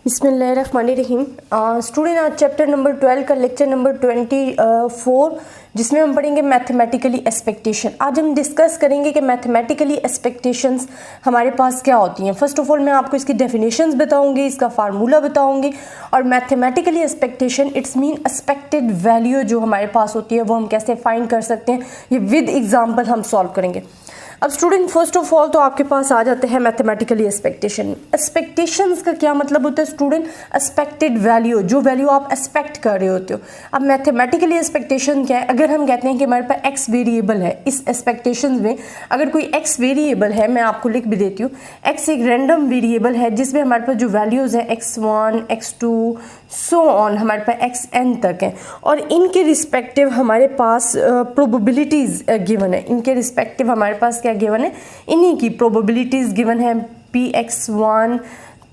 बिस्मिल्लाहिर्रहमानिर्रहीम। स्टूडेंट, आज chapter number 12 का लेक्चर नंबर 24 जिसमें हम पढ़ेंगे मैथमेटिकली एक्सपेक्टेशन। आज हम डिस्कस करेंगे कि मैथमेटिकली एक्सपेक्टेशंस हमारे पास क्या होती हैं। फर्स्ट ऑफ ऑल मैं आपको इसकी डेफिनेशंस बताऊंगी, इसका फार्मूला बताऊंगी और mathematically expectation it's mean expected value जो हमारे पास होती है वो हम कैसे फाइंड कर सकते हैं, ये विद एग्जाम्पल हम सॉल्व करेंगे। अब स्टूडेंट, फर्स्ट ऑफ ऑल तो आपके पास आ जाते हैं मैथमेटिकली एक्सपेक्टेशन। एक्सपेक्टेशंस का क्या मतलब होता है स्टूडेंट? एक्सपेक्टेड वैल्यू, जो वैल्यू आप एक्सपेक्ट कर रहे होते हो। अब मैथमेटिकली एक्सपेक्टेशन क्या है? अगर हम कहते हैं कि हमारे पास एक्स वेरिएबल है, इस एक्सपेक्टेशंस में अगर कोई एक्स वेरिएबल है, मैं आपको लिख भी देती हूँ, एक्स एक रैंडम वेरिएबल है जिसमें हमारे पास जो वैल्यूज़ हैं x1 x2 सो ऑन हमारे पास xn तक हैं और इनके रिस्पेक्टिव हमारे पास प्रोबेबिलिटीज़ गिवन है। इनके रिस्पेक्टिव हमारे पास क्या गिवन है? इन्हीं की प्रोबेबिलिटीज़ गिवन है px1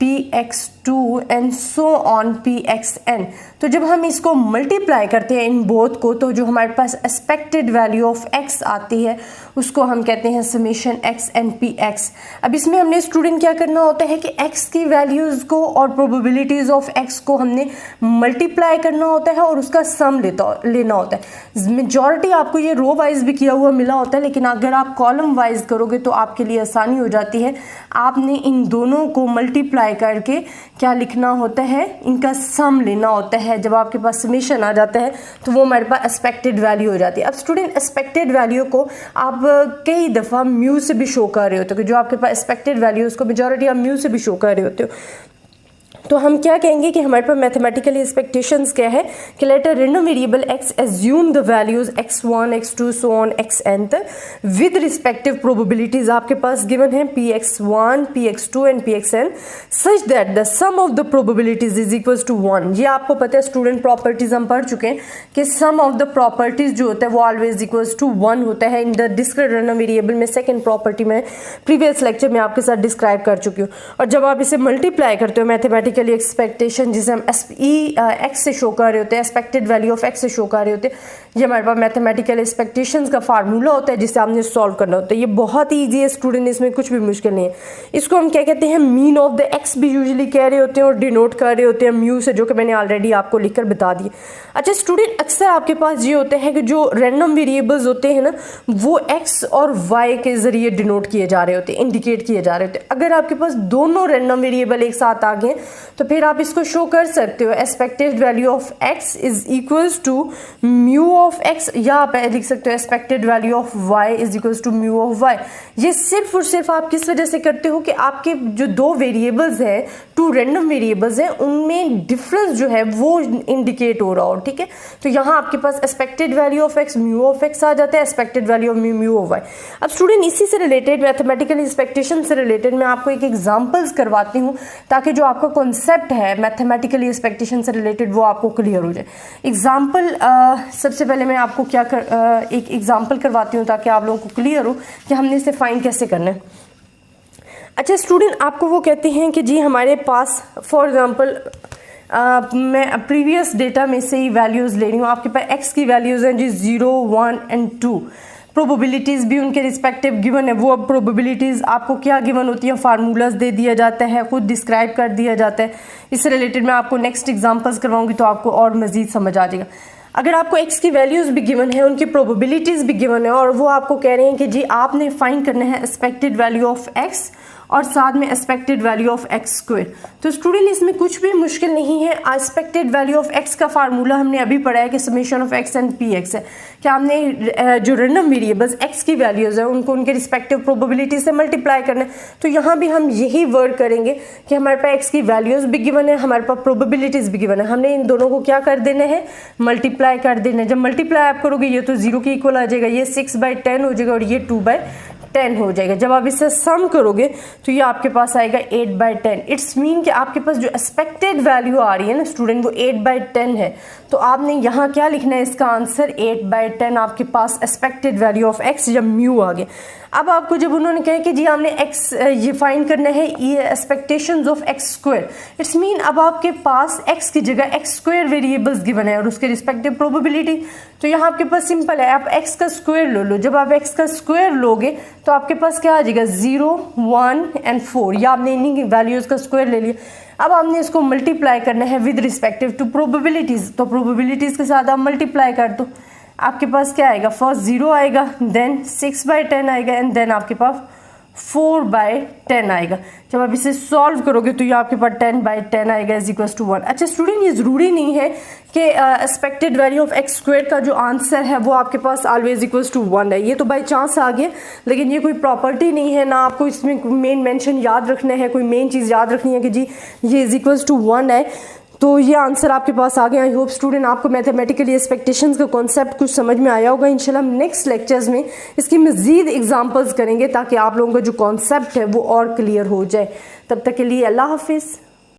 px2 and so on pxn। तो जब हम इसको मल्टीप्लाई करते हैं इन बोथ को, तो जो हमारे पास एक्सपेक्टेड वैल्यू ऑफ x आती है उसको हम कहते हैं समेशन x एंड px। अब इसमें हमने स्टूडेंट क्या करना होता है कि x की वैल्यूज़ को और प्रोबेबिलिटीज़ ऑफ x को हमने मल्टीप्लाई करना होता है और उसका सम लेना होता है। मेजॉरिटी आपको ये रो वाइज भी किया हुआ मिला होता है, लेकिन अगर आप कॉलम वाइज करोगे तो आपके लिए आसानी हो जाती है। आपने इन दोनों को मल्टीप्लाई करके क्या लिखना होता है? इनका सम लेना होता है। जब आपके पास समेशन आ जाता है तो वो हमारे पास एक्सपेक्टेड वैल्यू हो जाती है। अब स्टूडेंट, एक्सपेक्टेड वैल्यू को आप कई दफ़ा म्यू से भी शो कर रहे होते हो, कि जो आपके पास एक्सपेक्टेड वैल्यू उसको मेजॉरिटी आप म्यू से भी शो कर रहे होते हो। तो हम क्या कहेंगे कि हमारे पास मैथमेटिकली एक्सपेक्टेशंस क्या है कि let a random variable x assume the values x1 x2 so on xn तक विद रिस्पेक्टिव प्रोबेबिलिटीज आपके पास गिवन है px1 px2 and pxn such that the sum of the probabilities is equals to 1। ये आपको पता है student, properties हम पढ़ चुके हैं कि सम ऑफ द प्रॉपर्टीज जो होता है वो ऑलवेज इक्वल्स टू 1 होता है in the discrete random variable में। सेकेंड प्रॉपर्टी में प्रीवियस लेक्चर में आपके साथ डिस्क्राइब कर चुकी हूँ। और जब आप इसे मल्टीप्लाई करते हो मैथमेटिकली एक्सपेक्टेशन जिसे हम एक्स से शो कर रहे होते हैं, एक्सपेक्टेड वैल्यू ऑफ एक्स से शो कर रहे होते हैं, ये हमारे पास मैथमेटिकल एक्सपेक्टेशंस का फार्मूला होता है जिसे हमने सॉल्व करना होता है। ये बहुत ही ईजी है स्टूडेंट, इसमें कुछ भी मुश्किल नहीं है। इसको हम क्या कहते हैं? मीन ऑफ द एक्स भी यूजुअली कह रहे होते हैं और डिनोट कर रहे होते हैं म्यू से, जो कि मैंने ऑलरेडी आपको लिखकर बता दिए। अच्छा स्टूडेंट, अक्सर आपके पास ये होते हैं कि जो रैंडम वेरिएबल्स होते हैं ना, वो एक्स और वाई के जरिए डिनोट किए जा रहे होते हैं, इंडिकेट किए जा रहे होते हैं। अगर आपके पास दोनों रैंडम वेरिएबल एक साथ आ गए तो फिर आप इसको शो कर सकते हो expected value of x is equals to mu of x, या आप लिख सकते हो expected value of y is equals to mu of y। ये सिर्फ और सिर्फ आप किस वजह से करते हो कि आपके जो दो वेरिएबल्स हैं, टू रैंडम वेरिएबल्स हैं, उनमें डिफरेंस जो है वो इंडिकेट हो रहा हो। ठीक है, तो यहाँ आपके पास expected value of x mu of x आ जाता है, expected value of mu of y। अब स्टूडेंट, इसी से रिलेटेड मैथमेटिकल एक्सपेक्टेशन से रिलेटेड मैं आपको एक एग्जाम्पल्स करवाती हूँ ताकि जो आपका कॉन्सेप्ट है मैथमेटिकली एक्सपेक्टेशन से रिलेटेड वो आपको क्लियर हो जाए। एग्जाम्पल सबसे पहले मैं आपको एक एग्जाम्पल करवाती हूँ ताकि आप लोगों को क्लियर हो कि हमने इसे फाइंड कैसे करना है। अच्छा स्टूडेंट, आपको वो कहते हैं कि जी हमारे पास फॉर एग्जाम्पल मैं प्रीवियस डेटा में से ही वैल्यूज़ ले रही हूँ। आपके पास x की वैल्यूज़ हैं जी 0 1 एंड 2। प्रोबेबिलिटीज़ भी उनके रिस्पेक्टिव गिवन है। वो अब प्रोबेबिलिटीज़ आपको क्या गिवन होती है? फार्मूलाज दे दिया जाता है, खुद डिस्क्राइब कर दिया जाता है। इससे रिलेटेड मैं आपको नेक्स्ट एग्जांपल्स करवाऊंगी तो आपको और मज़ीद समझ आ जाएगा। अगर आपको x की वैल्यूज़ भी गिवन है, उनकी प्रोबेबिलिटीज़ भी गिवन है और वो आपको कह रहे हैं कि जी आपने फाइंड करना है एक्सपेक्टेड वैल्यू ऑफ x और साथ में expected value of x square. तो स्टूडेंट, इसमें कुछ भी मुश्किल नहीं है। एक्सपेक्टेड वैल्यू ऑफ एक्स का फार्मूला हमने अभी पढ़ा है कि summation of x and P x है। क्या हमने जो रैंडम वेरिएबल्स एक्स की वैल्यूज़ हैं उनको उनके रिस्पेक्टिव प्रोबेबिलिटी से मल्टीप्लाई करना है। तो यहाँ भी हम यही वर्ड करेंगे कि हमारे पास एक्स की वैल्यूज़ भी गिवन है, हमारे पास प्रोबेबिलिटीज़ भी गिवन है। हमने इन दोनों को क्या कर देना है? मल्टीप्लाई कर देना है। जब मल्टीप्लाई आप करोगे ये तो 0 के इक्वल आ जाएगा, ये 6/10 हो जाएगा और ये 2/10 हो जाएगा। जब आप इसे सम करोगे तो ये आपके पास आएगा 8/10। इट्स मीन कि आपके पास जो एक्सपेक्टेड वैल्यू आ रही है ना स्टूडेंट, वो 8/10 है। तो आपने यहाँ क्या लिखना है? इसका आंसर 8/10 आपके पास एक्सपेक्टेड वैल्यू ऑफ x या म्यू आ गया। अब आपको जब उन्होंने कहा कि जी हमने x ये फाइंड करना है ये expectations of x square, it's mean अब आपके पास x की जगह एक्स स्क्वायर वेरिएबल्स गिवन है और उसके रिस्पेक्टिव प्रोबेबिलिटी। तो यहाँ आपके पास सिंपल है, आप x का स्क्वायर लो। जब आप x का स्क्वायर लोगे तो आपके पास क्या आ जाएगा 0, 1 एंड 4, या आपने इन्हीं वैल्यूज़ का स्क्वायर ले लिया। अब आपने इसको मल्टीप्लाई करना है विद रिस्पेक्टिव टू प्रोबेबिलिटीज़, तो प्रोबेबिलिटीज़ के साथ आप मल्टीप्लाई कर दो। आपके पास क्या आएगा, फर्स्ट 0 आएगा, देन 6/10 आएगा, एंड देन आपके पास 4/10 आएगा। जब आप इसे सॉल्व करोगे तो ये आपके पास 10/10 आएगा इज इक्वल टू 1। अच्छा स्टूडेंट, ये ज़रूरी नहीं है कि expected value of x square का जो आंसर है वो आपके पास ऑलवेज इक्वल्स टू 1 है। ये तो बाई चांस आ गया, लेकिन ये कोई प्रॉपर्टी नहीं है, ना आपको इसमें मेन मेंशन याद रखना है, कोई मेन चीज़ याद रखनी है कि जी ये इज इक्वल्स टू 1 है। तो ये आंसर आपके पास आ गया। आई होप स्टूडेंट आपको मैथमेटिकली एक्सपेक्टेशंस का कॉन्सेप्ट कुछ समझ में आया होगा। इंशाल्लाह हम नेक्स्ट लेक्चर्स में इसकी मज़ीद एग्जांपल्स करेंगे ताकि आप लोगों का जो कॉन्सेप्ट है वो और क्लियर हो जाए। तब तक के लिए अल्लाह हाफिज़।